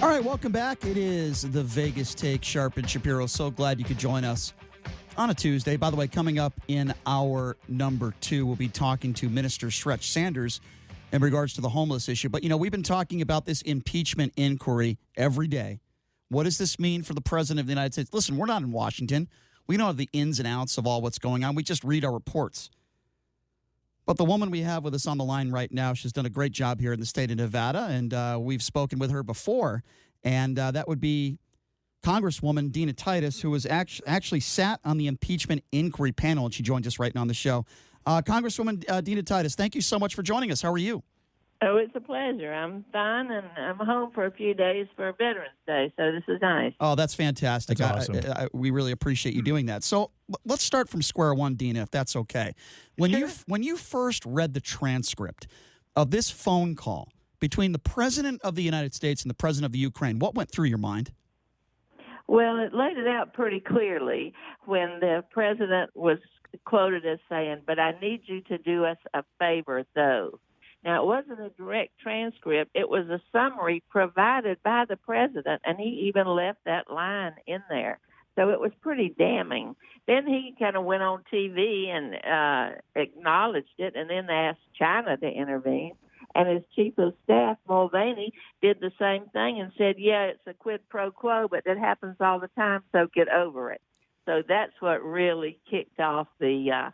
All right, welcome back. It is the Vegas Take, Sharp and Shapiro. So glad you could join us on a Tuesday. By the way, coming up in hour number 2, we'll be talking to Minister Stretch Sanders in regards to the homeless issue. But, we've been talking about this impeachment inquiry every day. What does this mean for the President of the United States? Listen, we're not in Washington. We don't have the ins and outs of all what's going on. We just read our reports. But the woman we have with us on the line right now, she's done a great job here in the state of Nevada, and we've spoken with her before. And that would be Congresswoman Dina Titus, who was actually sat on the impeachment inquiry panel, and she joined us right now on the show. Congresswoman Dina Titus, thank you so much for joining us. How are you? Oh, it's a pleasure. I'm fine, and I'm home for a few days for Veterans Day, so this is nice. Oh, that's fantastic. That's awesome. We really appreciate you doing that. So let's start from square one, Dina, if that's okay. When you first read the transcript of this phone call between the President of the United States and the President of the Ukraine, what went through your mind? Well, it laid it out pretty clearly when the President was quoted as saying, "But I need you to do us a favor, though." Now, it wasn't a direct transcript. It was a summary provided by the President, and he even left that line in there. So it was pretty damning. Then he kind of went on TV and acknowledged it, and then asked China to intervene. And his chief of staff, Mulvaney, did the same thing and said, yeah, it's a quid pro quo, but that happens all the time, so get over it. So that's what really kicked off the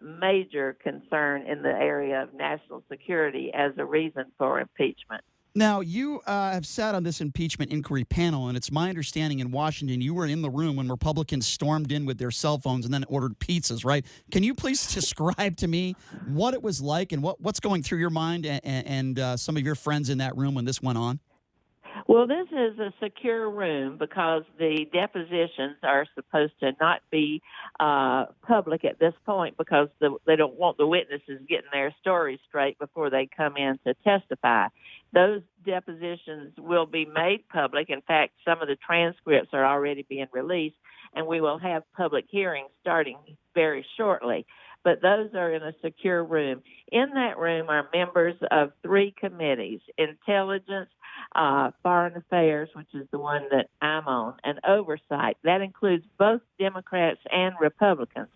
major concern in the area of national security as a reason for impeachment. Now, you have sat on this impeachment inquiry panel, and it's my understanding in Washington you were in the room when Republicans stormed in with their cell phones and then ordered pizzas, right? Can you please describe to me what it was like and what's going through your mind and some of your friends in that room when this went on? Well, this is a secure room because the depositions are supposed to not be public at this point because they don't want the witnesses getting their stories straight before they come in to testify. Those depositions will be made public. In fact, some of the transcripts are already being released, and we will have public hearings starting very shortly. But those are in a secure room. In that room are members of 3 committees: Intelligence, Foreign Affairs, which is the one that I'm on, and Oversight. That includes both Democrats and Republicans.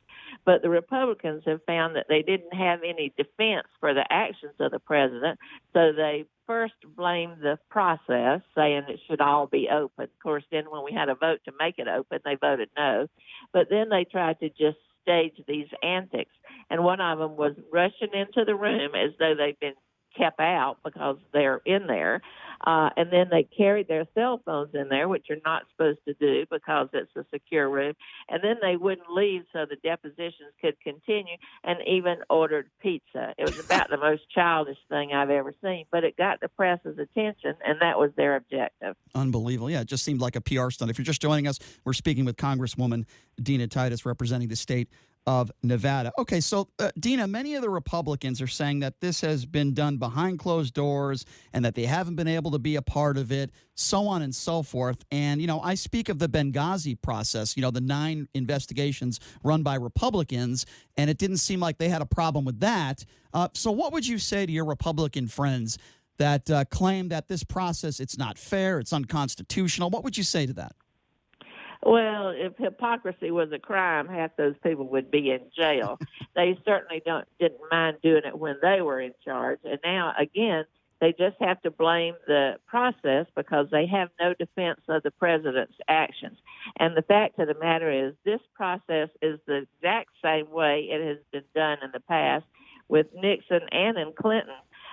But the Republicans have found that they didn't have any defense for the actions of the president, so they first blamed the process, saying it should all be open. Of course, then when we had a vote to make it open, they voted no. But then they tried to just stage these antics. And one of them was rushing into the room as though they'd been kept out because they're in there. And then they carried their cell phones in there, which you're not supposed to do because it's a secure room. And then they wouldn't leave so the depositions could continue, and even ordered pizza. It was about the most childish thing I've ever seen, but it got the press's attention, and that was their objective. Unbelievable. Yeah, it just seemed like a PR stunt. If you're just joining us, we're speaking with Congresswoman Dina Titus, representing the state of Nevada. Okay, so Dina, many of the Republicans are saying that this has been done behind closed doors and that they haven't been able to be a part of it, so on and so forth. And, I speak of the Benghazi process, the 9 investigations run by Republicans, and it didn't seem like they had a problem with that. So what would you say to your Republican friends that claim that this process, it's not fair, it's unconstitutional? What would you say to that? Well, if hypocrisy was a crime, half those people would be in jail. They certainly didn't mind doing it when they were in charge. And now, again, they just have to blame the process because they have no defense of the president's actions. And the fact of the matter is this process is the exact same way it has been done in the past with Nixon and in Clinton.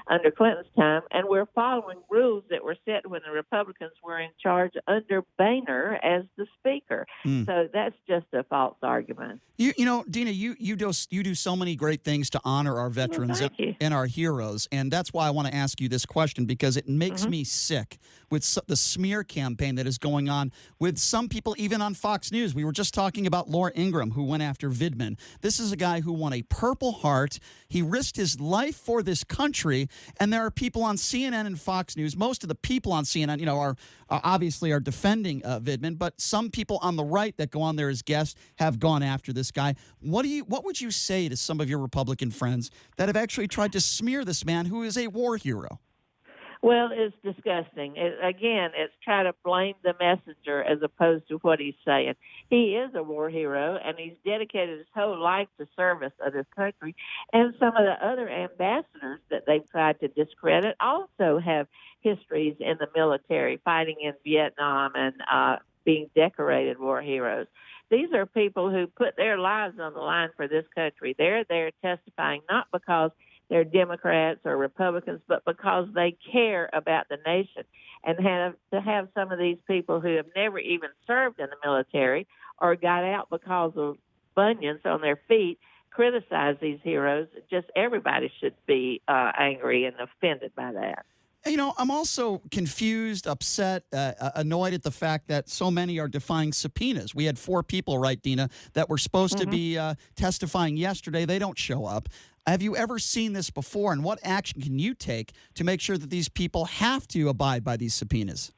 Under Clinton's time, and we're following rules that were set when the Republicans were in charge under Boehner as the speaker. So that's just a false argument. Dina, you do so many great things to honor our veterans and our heroes, and that's why I want to ask you this question, because it makes me sick with the smear campaign that is going on with some people, even on Fox News. We were just talking about Laura Ingraham, who went after Vidman. This is a guy who won a Purple Heart. He risked his life for this country. And there are people on CNN and Fox News. Most of the people on CNN, are obviously are defending Vidman, but some people on the right that go on there as guests have gone after this guy. What would you say to some of your Republican friends that have actually tried to smear this man who is a war hero? Well, it's disgusting. Again, it's try to blame the messenger as opposed to what he's saying. He is a war hero, and he's dedicated his whole life to service of this country. And some of the other ambassadors that they've tried to discredit also have histories in the military, fighting in Vietnam and being decorated war heroes. These are people who put their lives on the line for this country. They're there testifying not because they're Democrats or Republicans, but because they care about the nation. And to have some of these people who have never even served in the military or got out because of bunions on their feet criticize these heroes, just everybody should be angry and offended by that. I'm also confused, upset, annoyed at the fact that so many are defying subpoenas. We had 4 people, right, Dina, that were supposed to be testifying yesterday. They don't show up. Have you ever seen this before, and what action can you take to make sure that these people have to abide by these subpoenas?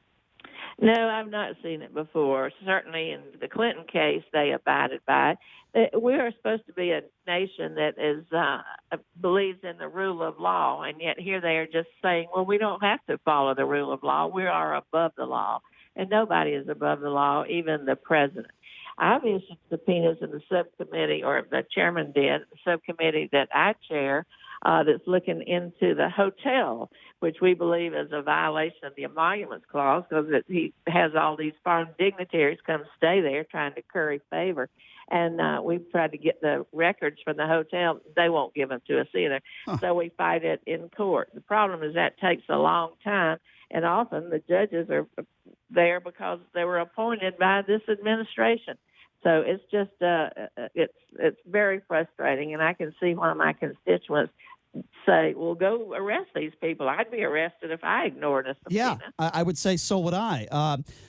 No, I've not seen it before. Certainly in the Clinton case, they abided by it. We are supposed to be a nation that is believes in the rule of law, and yet here they are just saying, well, we don't have to follow the rule of law. We are above the law, and nobody is above the law, even the president. I've issued subpoenas in the subcommittee, or the chairman did, the subcommittee that I chair, that's looking into the hotel, which we believe is a violation of the Emoluments Clause because he has all these foreign dignitaries come stay there trying to curry favor. And we've tried to get the records from the hotel. They won't give them to us either. So we fight it in court. The problem is that takes a long time, and often the judges are there because they were appointed by this administration. So it's just it's very frustrating, and I can see why my constituents say, well, go arrest these people. I'd be arrested if I ignored a subpoena. Yeah, I would say so would I.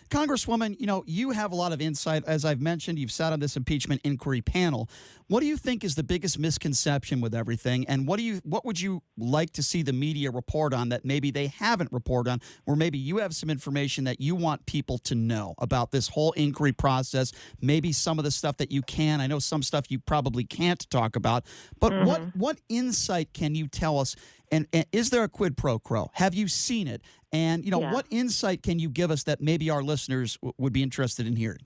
Congresswoman, you have a lot of insight. As I've mentioned, you've sat on this impeachment inquiry panel. What do you think is the biggest misconception with everything, and what would you like to see the media report on that maybe they haven't reported on, or maybe you have some information that you want people to know about this whole inquiry process, maybe some of the stuff that you can. I know some stuff you probably can't talk about, but what insight can you tell us, and is there a quid pro quo? Have you seen it? And, what insight can you give us that maybe our listeners would be interested in hearing?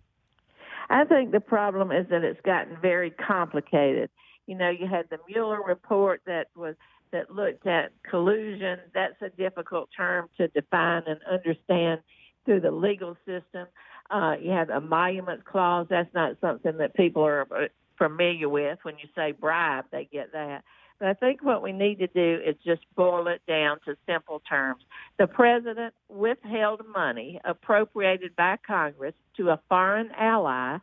I think the problem is that it's gotten very complicated. You had the Mueller report that looked at collusion. That's a difficult term to define and understand through the legal system. You have the Emoluments Clause. That's not something that people are familiar with. When you say bribe, they get that. But I think what we need to do is just boil it down to simple terms. The president withheld money appropriated by Congress to a foreign ally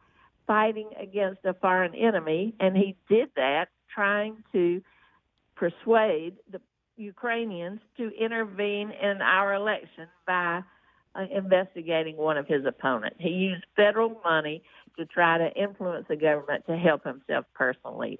fighting against a foreign enemy, and he did that trying to persuade the Ukrainians to intervene in our election by investigating one of his opponents. He used federal money to try to influence the government to help himself personally.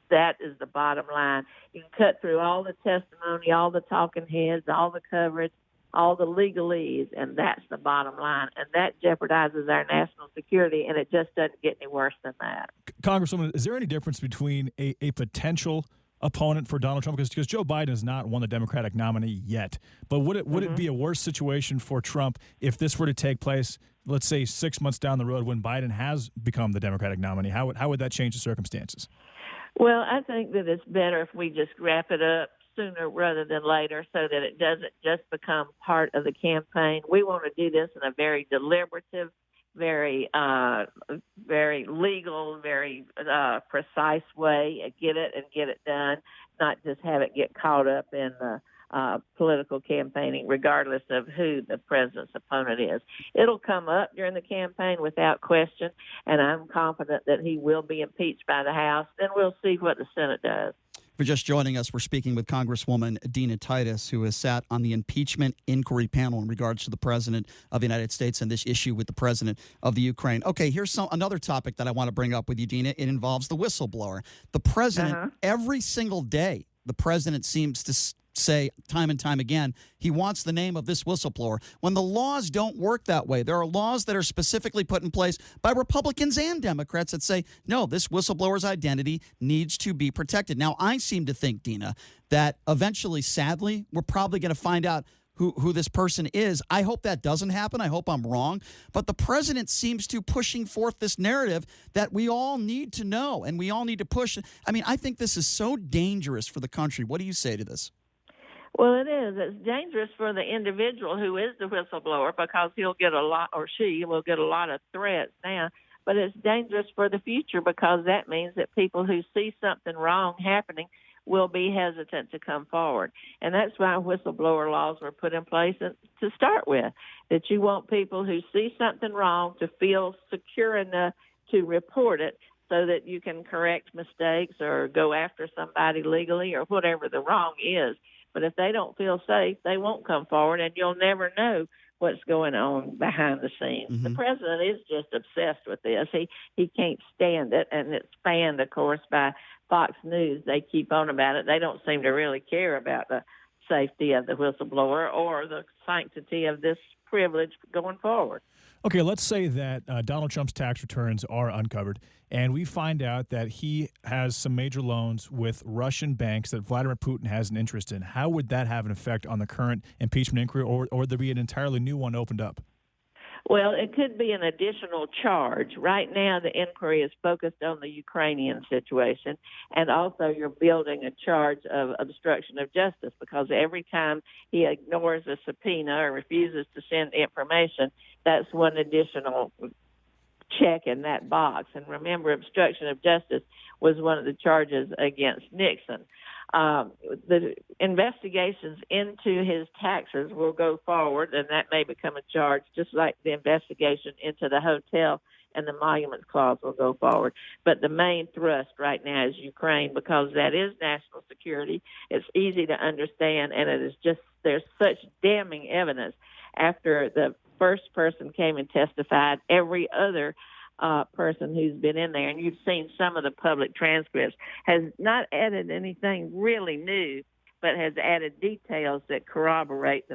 That is the bottom line. You can cut through all the testimony, all the talking heads, all the coverage, all the legalese, and that's the bottom line. And that jeopardizes our national security, and it just doesn't get any worse than that. Congresswoman, is there any difference between a potential opponent for Donald Trump? Because Joe Biden has not won the Democratic nominee yet. But would it be a worse situation for Trump if this were to take place, let's say 6 months down the road when Biden has become the Democratic nominee? How would that change the circumstances? Well, I think that it's better if we just wrap it up sooner rather than later so that it doesn't just become part of the campaign. We want to do this in a very deliberative, very legal, very precise way, get it done, not just have it get caught up in the political campaigning, regardless of who the president's opponent is. It'll come up during the campaign without question, and I'm confident that he will be impeached by the House. Then we'll see what the Senate does. For just joining us, we're speaking with Congresswoman Dina Titus, who has sat on the impeachment inquiry panel in regards to the President of the United States and this issue with the President of the Ukraine. Okay, here's another topic that I want to bring up with you, Dina. It involves the whistleblower. The President, every single day, the President seems to say time and time again, he wants the name of this whistleblower. When the laws don't work that way, there are laws that are specifically put in place by Republicans and Democrats that say, no, this whistleblower's identity needs to be protected. Now, I seem to think, Dina, that eventually, sadly, we're probably going to find out who this person is. I hope that doesn't happen. I hope I'm wrong. But the president seems to pushing forth this narrative that we all need to know and we all need to push. I mean, I think this is so dangerous for the country. What do you say to this? Well, it is. It's dangerous for the individual who is the whistleblower because he'll get a lot, or she will get a lot of threats now. But it's dangerous for the future because that means that people who see something wrong happening will be hesitant to come forward. And that's why whistleblower laws were put in place to start with, that you want people who see something wrong to feel secure enough to report it so that you can correct mistakes or go after somebody legally or whatever the wrong is. But if they don't feel safe, they won't come forward, and you'll never know what's going on behind the scenes. Mm-hmm. The president is just obsessed with this. He can't stand it, and it's fanned, of course, by Fox News. They keep on about it. They don't seem to really care about the safety of the whistleblower or the sanctity of this privilege going forward. Okay, let's say that Donald Trump's tax returns are uncovered, and we find out that he has some major loans with Russian banks that Vladimir Putin has an interest in. How would that have an effect on the current impeachment inquiry, or would there be an entirely new one opened up? Well, it could be an additional charge. Right now, the inquiry is focused on the Ukrainian situation, and also you're building a charge of obstruction of justice because every time he ignores a subpoena or refuses to send information, that's one additional check in that box. And remember, obstruction of justice was one of the charges against Nixon. The investigations into his taxes will go forward, and that may become a charge, just like the investigation into the hotel and the Monuments Clause will go forward. But the main thrust right now is Ukraine because that is national security. It's easy to understand, and it is just there's such damning evidence. After the first person came and testified, every other person who's been in there, and you've seen some of the public transcripts, has not added anything really new, but has added details that corroborate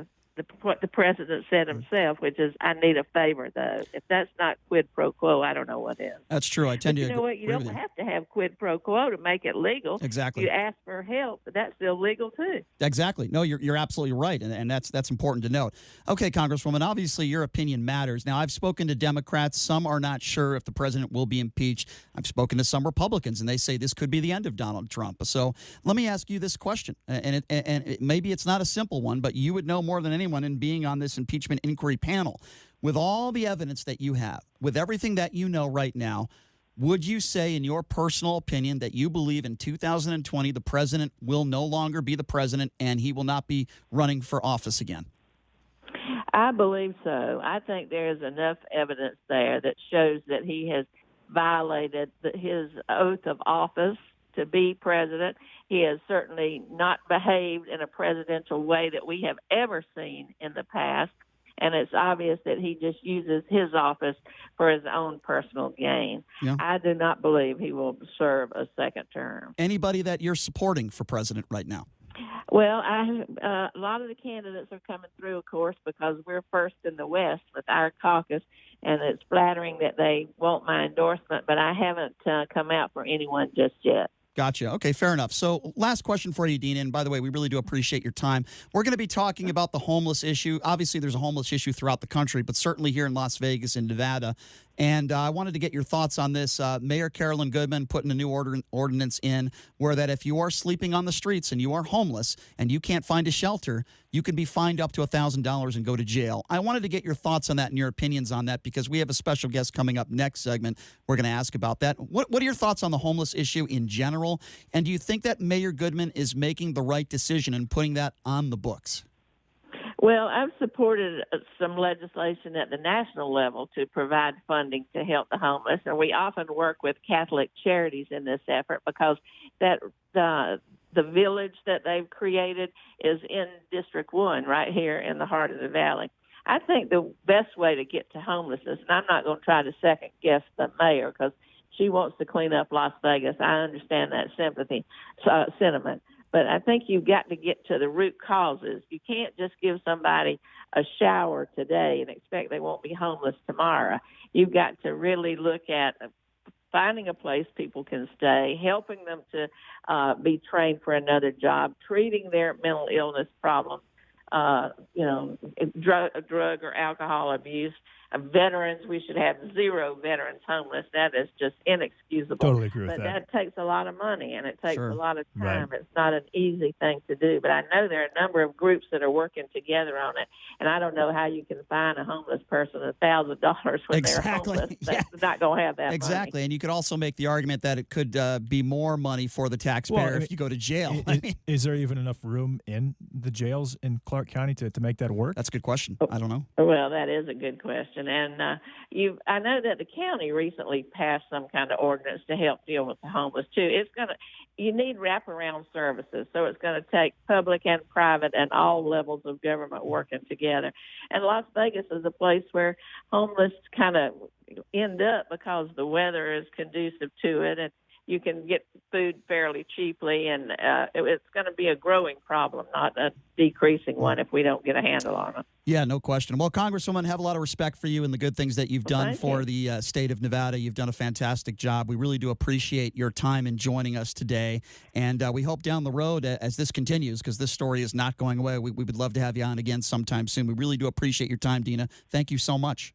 what the president said himself, which is, I need a favor, though. If that's not quid pro quo, I don't know what is. That's true. I tend to agree. You know what? You don't have to have quid pro quo to make it legal. Exactly. You ask for help, but that's illegal, too. Exactly. No, you're absolutely right, and that's important to note. Okay, Congresswoman, obviously your opinion matters. Now, I've spoken to Democrats. Some are not sure if the president will be impeached. I've spoken to some Republicans, and they say this could be the end of Donald Trump. So let me ask you this question, and maybe it's not a simple one, but you would know more than anyone in being on this impeachment inquiry panel. With all the evidence that you have, with everything that you know right now, would you say, in your personal opinion, that you believe in 2020 the president will no longer be the president and he will not be running for office again? I believe so. I think there is enough evidence there that shows that he has violated his oath of office to be president. He has certainly not behaved in a presidential way that we have ever seen in the past. And it's obvious that he just uses his office for his own personal gain. Yeah. I do not believe he will serve a second term. Anybody that you're supporting for president right now? Well, a lot of the candidates are coming through, of course, because we're first in the West with our caucus, and it's flattering that they want my endorsement, but I haven't come out for anyone just yet. Gotcha. Okay, fair enough. So last question for you, Dina, and by the way, we really do appreciate your time. We're going to be talking about the homeless issue. Obviously, there's a homeless issue throughout the country, but certainly here in Las Vegas and Nevada. And I wanted to get your thoughts on this. Mayor Carolyn Goodman putting a new ordinance in where that if you are sleeping on the streets and you are homeless and you can't find a shelter, you can be fined up to $1,000 and go to jail. I wanted to get your thoughts on that and your opinions on that because we have a special guest coming up next segment. We're going to ask about that. What are your thoughts on the homeless issue in general? And do you think that Mayor Goodman is making the right decision in putting that on the books? Well, I've supported some legislation at the national level to provide funding to help the homeless, and we often work with Catholic charities in this effort because that the village that they've created is in District 1 right here in the heart of the valley. I think the best way to get to homelessness, and I'm not going to try to second-guess the mayor because she wants to clean up Las Vegas. I understand that sentiment. But I think you've got to get to the root causes. You can't just give somebody a shower today and expect they won't be homeless tomorrow. You've got to really look at finding a place people can stay, helping them to be trained for another job, treating their mental illness problems drug or alcohol abuse. Veterans, we should have 0 veterans homeless. That is just inexcusable. Totally agree with but that. That takes a lot of money, and it takes Sure. a lot of time. Right. It's not an easy thing to do. But I know there are a number of groups that are working together on it, and I don't know how you can fine a homeless person $1,000 when Exactly. they're homeless. Yeah. That's not going to have that Exactly. money. And you could also make the argument that it could be more money for the taxpayer if you go to jail. Is there even enough room in the jails in Clark County to make that work? That's a good question. I don't know. Well, that is a good question. And I know that the county recently passed some kind of ordinance to help deal with the homeless too. You need wraparound services, so it's going to take public and private and all levels of government working together. And Las Vegas is a place where homeless kind of end up because the weather is conducive to it, and you can get food fairly cheaply, and it's going to be a growing problem, not a decreasing one if we don't get a handle on it. Yeah, no question. Well, Congresswoman, have a lot of respect for you and the good things that you've done for the state of Nevada. You've done a fantastic job. We really do appreciate your time in joining us today, and we hope down the road as this continues, because this story is not going away, we would love to have you on again sometime soon. We really do appreciate your time, Dina. Thank you so much.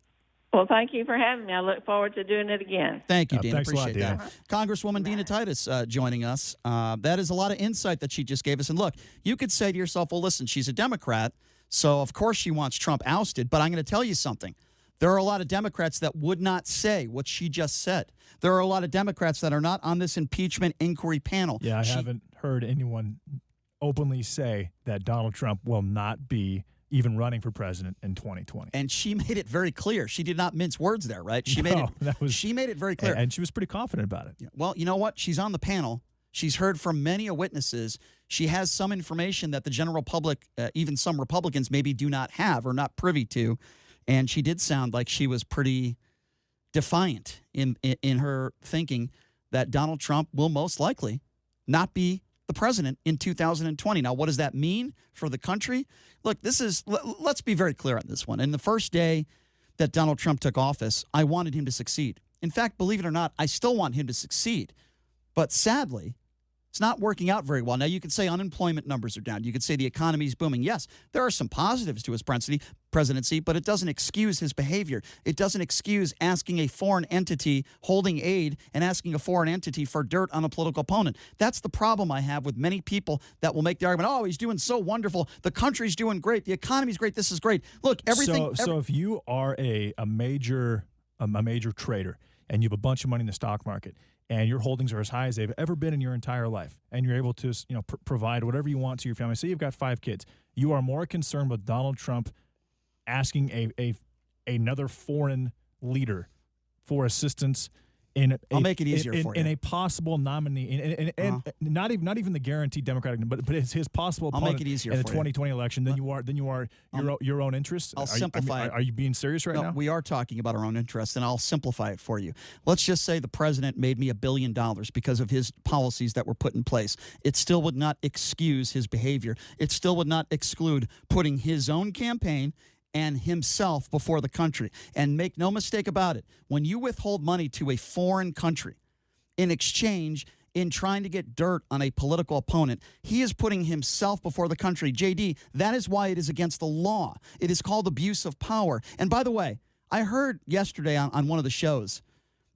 Well, thank you for having me. I look forward to doing it again. Thank you, Dina. Thanks Appreciate a lot, that. Congresswoman Dina Titus joining us. That is a lot of insight that she just gave us. And look, you could say to yourself, well, listen, she's a Democrat, so of course she wants Trump ousted. But I'm going to tell you something. There are a lot of Democrats that would not say what she just said. There are a lot of Democrats that are not on this impeachment inquiry panel. Yeah, I haven't heard anyone openly say that Donald Trump will not be even running for president in 2020. And she made it very clear. She did not mince words there, right? She made it very clear. And she was pretty confident about it. Well, you know what? She's on the panel. She's heard from many witnesses. She has some information that the general public, even some Republicans, maybe do not have or not privy to. And she did sound like she was pretty defiant in her thinking that Donald Trump will most likely not be the president in 2020. Now, what does that mean for the country? Look, let's be very clear on this one. In the first day that Donald Trump took office, I wanted him to succeed. In fact, believe it or not, I still want him to succeed. But sadly, it's not working out very well. Now, you could say unemployment numbers are down. You could say the economy is booming. Yes, there are some positives to his presidency, but it doesn't excuse his behavior. It doesn't excuse asking a foreign entity, holding aid, and asking a foreign entity for dirt on a political opponent. That's the problem I have with many people that will make the argument, oh, he's doing so wonderful. The country's doing great. The economy's great. This is great. Look, everything. So if you are a major trader and you have a bunch of money in the stock market, and your holdings are as high as they've ever been in your entire life, and you're able to provide whatever you want to your family. Say you've got 5 kids. You are more concerned with Donald Trump asking another foreign leader for assistance I'll make it easier for you. In a possible nominee, and not even the guaranteed Democratic, but it's his possible opponent. I'll make it easier in the for 2020 election. Then you are your own interests. I'll simplify it. Are you being serious right now? We are talking about our own interests, and I'll simplify it for you. Let's just say the president made me $1 billion because of his policies that were put in place. It still would not excuse his behavior. It still would not exclude putting his own campaign and himself before the country. And make no mistake about it, when you withhold money to a foreign country in exchange in trying to get dirt on a political opponent, he is putting himself before the country. JD, that is why it is against the law. It is called abuse of power. And by the way, I heard yesterday on one of the shows,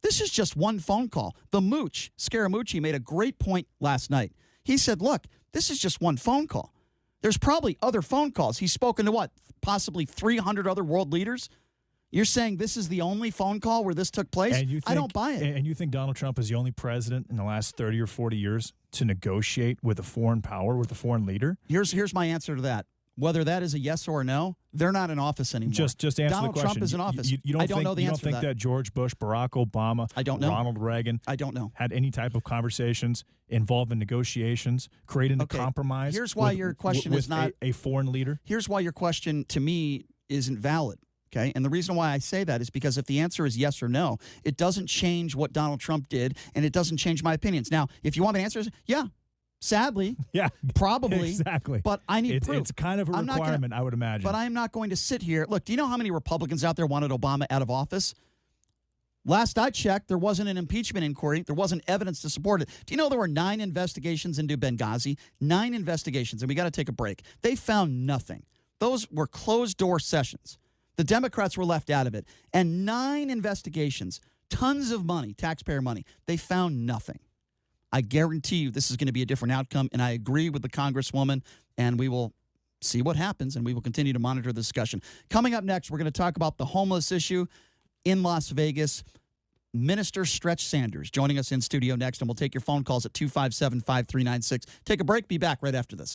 this is just one phone call. The Mooch, Scaramucci, made a great point last night. He said, look, this is just one phone call. There's probably other phone calls. He's spoken to what? Possibly 300 other world leaders? You're saying this is the only phone call where this took place? I don't buy it. And you think Donald Trump is the only president in the last 30 or 40 years to negotiate with a foreign power, with a foreign leader? Here's my answer to that. Whether that is a yes or a no, they're not in office anymore. Just answer Donald the question. Trump is in office. You I don't know the answer to that. You don't think that George Bush, Barack Obama, I don't know. Ronald Reagan I don't know. had any type of conversations involved in negotiations, creating a compromise? Here's why your question is not a foreign leader. Here's why your question to me isn't valid. Okay. And the reason why I say that is because if the answer is yes or no, it doesn't change what Donald Trump did, and it doesn't change my opinions. Now, if you want me to answer, yeah. Sadly, yeah, probably, exactly. But I need proof. It's kind of a requirement, I would imagine. But I'm not going to sit here. Look, do you know how many Republicans out there wanted Obama out of office? Last I checked, there wasn't an impeachment inquiry. There wasn't evidence to support it. Do you know there were 9 investigations into Benghazi? 9 investigations, and we got to take a break. They found nothing. Those were closed-door sessions. The Democrats were left out of it. And 9 investigations, tons of money, taxpayer money. They found nothing. I guarantee you this is going to be a different outcome, and I agree with the Congresswoman, and we will see what happens, and we will continue to monitor the discussion. Coming up next, we're going to talk about the homeless issue in Las Vegas. Minister Stretch Sanders joining us in studio next, and we'll take your phone calls at 257-5396. Take a break. Be back right after this.